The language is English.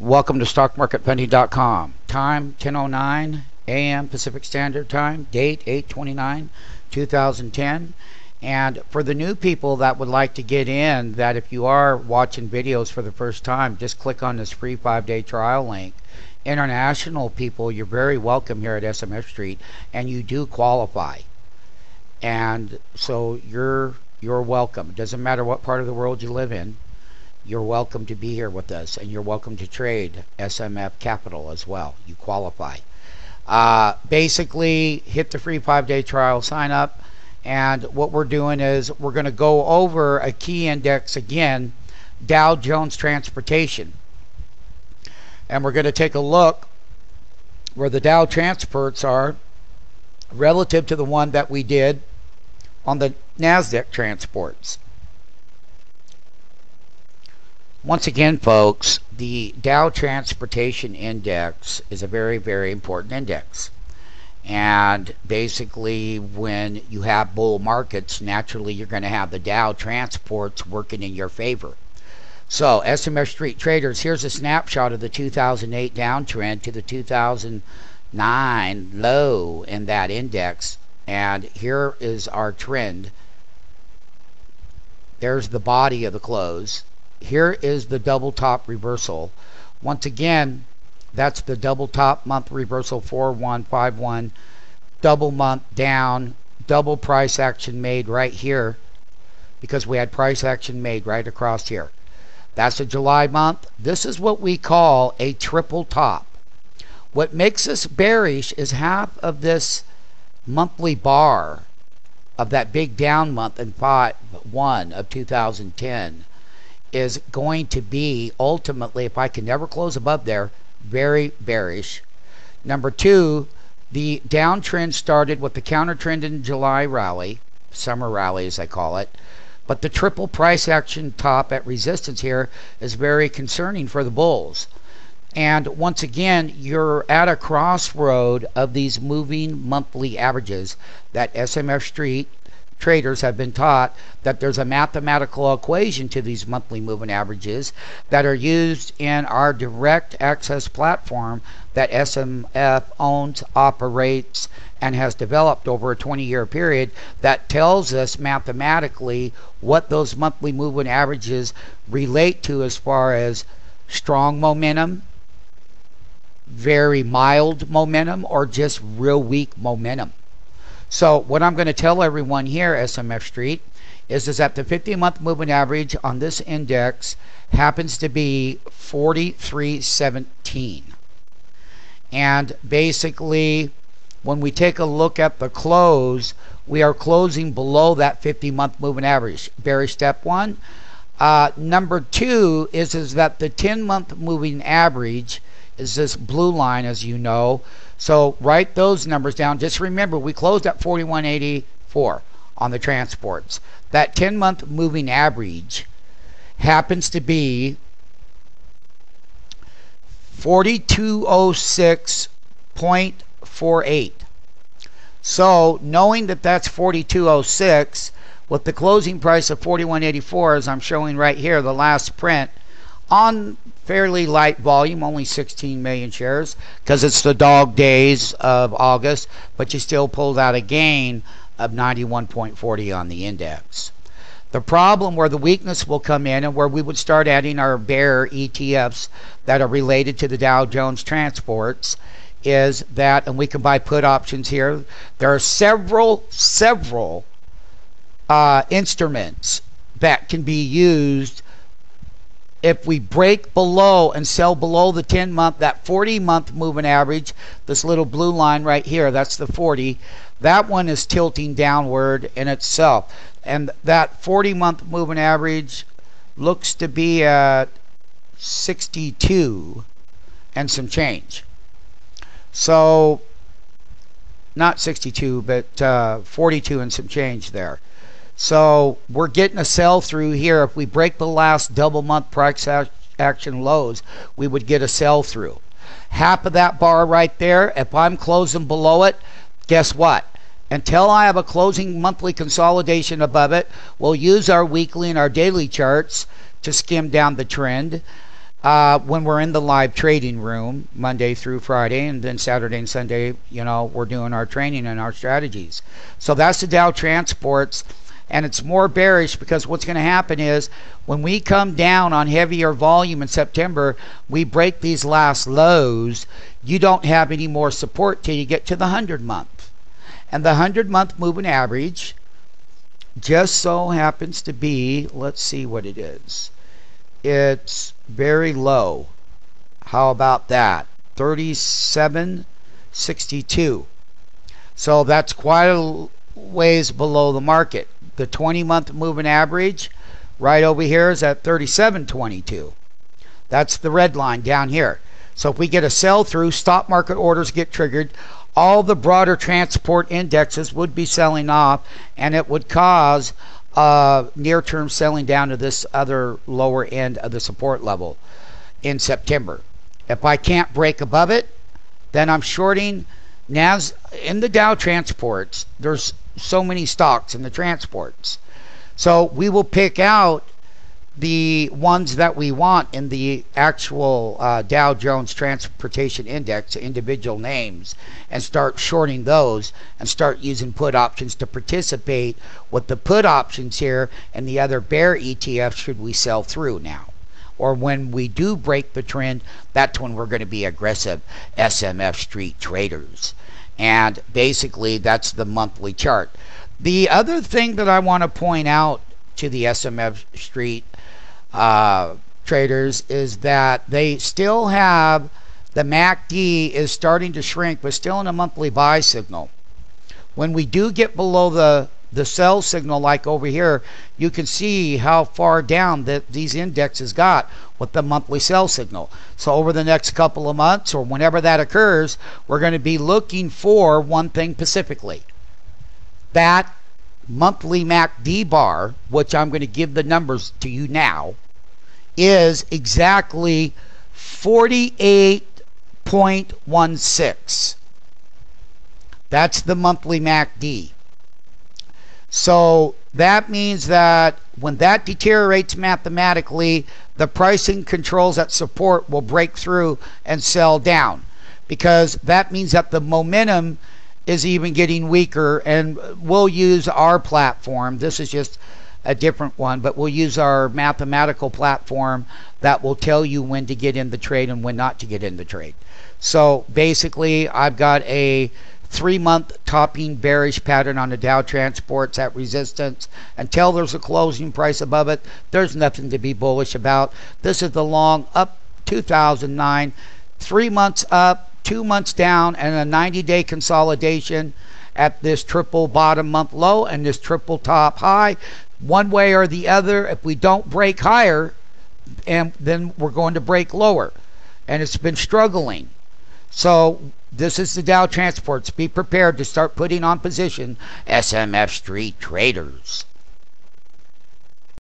Welcome to StockMarketPenny.com. Time 10:09 a.m. Pacific Standard Time. Date 8/29/2010. And for the new people that would like to get in, that if you are watching videos for the first time, just click on this free 5-day trial link. International people, you're very welcome here at SMF Street, and you do qualify. And so you're welcome. It doesn't matter what part of the world you live in. You're welcome to be here with us, and you're welcome to trade SMF Capital as well. You qualify. Basically, hit the free 5-day trial, sign up, and what we're doing is we're going to go over a key index again, Dow Jones Transportation. And we're going to take a look where the Dow Transports are relative to the one that we did on the NASDAQ Transports. Once again, folks, the Dow Transportation Index is a very, very important index. And basically, when you have bull markets, naturally you're going to have the Dow Transports working in your favor. So, SMF Street Traders, here's a snapshot of the 2008 downtrend to the 2009 low in that index. And here is our trend. There's the body of the close. Here is the double top reversal. Once again, that's the double top month reversal 4151, double month down, double price action made right here because we had price action made right across here. That's a July month. This is what we call a triple top. What makes us bearish is half of this monthly bar of that big down month in 5/1 of 2010 is going to be ultimately, if I can never close above there, very bearish. Number two, the downtrend started with the counter trend in July rally, summer rally as I call it, but the triple price action top at resistance here is very concerning for the bulls. And once again, you're at a crossroad of these moving monthly averages that SMF Street traders have been taught that there's a mathematical equation to these monthly moving averages that are used in our direct access platform that SMF owns, operates, and has developed over a 20-year period that tells us mathematically what those monthly moving averages relate to as far as strong momentum, very mild momentum, or just real weak momentum. So what I'm going to tell everyone here, SMF Street, is that the 50-month moving average on this index happens to be 4317. And basically, when we take a look at the close, we are closing below that 50-month moving average. Bearish step one. Number two is that the 10-month moving average is this blue line, as you know. So write those numbers down. Just remember, we closed at 4184 on the transports. That 10-month moving average happens to be 4206.48. So knowing that that's 4206 with the closing price of 4184, as I'm showing right here, the last print on fairly light volume, only 16 million shares because it's the dog days of August, but you still pulled out a gain of 91.40 on the index. The problem where the weakness will come in and where we would start adding our bear ETFs that are related to the Dow Jones Transports is that, and we can buy put options here, there are several instruments that can be used if we break below and sell below the 10-month, that 40-month moving average, this little blue line right here, that's the 40, that one is tilting downward in itself. And that 40-month moving average looks to be at 62 and some change. So, not 62, but 42 and some change there. So we're getting a sell through here. If we break the last double month price action lows, we would get a sell through. Half of that bar right there, if I'm closing below it, guess what? Until I have a closing monthly consolidation above it, we'll use our weekly and our daily charts to skim down the trend. when we're in the live trading room Monday through Friday, and then Saturday and Sunday, we're doing our training and our strategies. So that's the Dow Transports, and it's more bearish because what's going to happen is when we come down on heavier volume in September, we break these last lows, you don't have any more support till you get to the 100-month. And the 100-month moving average just so happens to be, let's see what it is. It's very low. How about that? 37.62. So that's quite a ways below the market. The 20-month moving average right over here is at 37.22. That's the red line down here. So if we get a sell through, stop market orders get triggered, all the broader transport indexes would be selling off, and it would cause near-term selling down to this other lower end of the support level in September. If I can't break above it, then I'm shorting. In the Dow Transports, there's so many stocks in the transports. So we will pick out the ones that we want in the actual Dow Jones Transportation Index, individual names, and start shorting those and start using put options to participate with the put options here and the other bear ETFs should we sell through now. Or when we do break the trend, that's when we're going to be aggressive SMF Street traders. And basically that's the monthly chart. The other thing that I want to point out to the SMF Street traders is that they still have the MACD is starting to shrink, but still in a monthly buy signal. When we do get below the sell signal, like over here, you can see how far down that these indexes got with the monthly sell signal. So over the next couple of months or whenever that occurs, we're going to be looking for one thing specifically. That monthly MACD bar, which I'm going to give the numbers to you now, is exactly 48.16. That's the monthly MACD. So that means that when that deteriorates mathematically, the pricing controls at support will break through and sell down, because that means that the momentum is even getting weaker. And we'll use our platform. This is just a different one, but we'll use our mathematical platform that will tell you when to get in the trade and when not to get in the trade. So basically I've got a 3-month topping bearish pattern on the Dow Transports at resistance. Until there's a closing price above it, there's nothing to be bullish about. This is the long up 2009, 3 months up, 2 months down, and a 90-day consolidation at this triple bottom month low and this triple top high. One way or the other, if we don't break higher, and then we're going to break lower, and it's been struggling. So this is the Dow Transports. Be prepared to start putting on position SMF Street traders.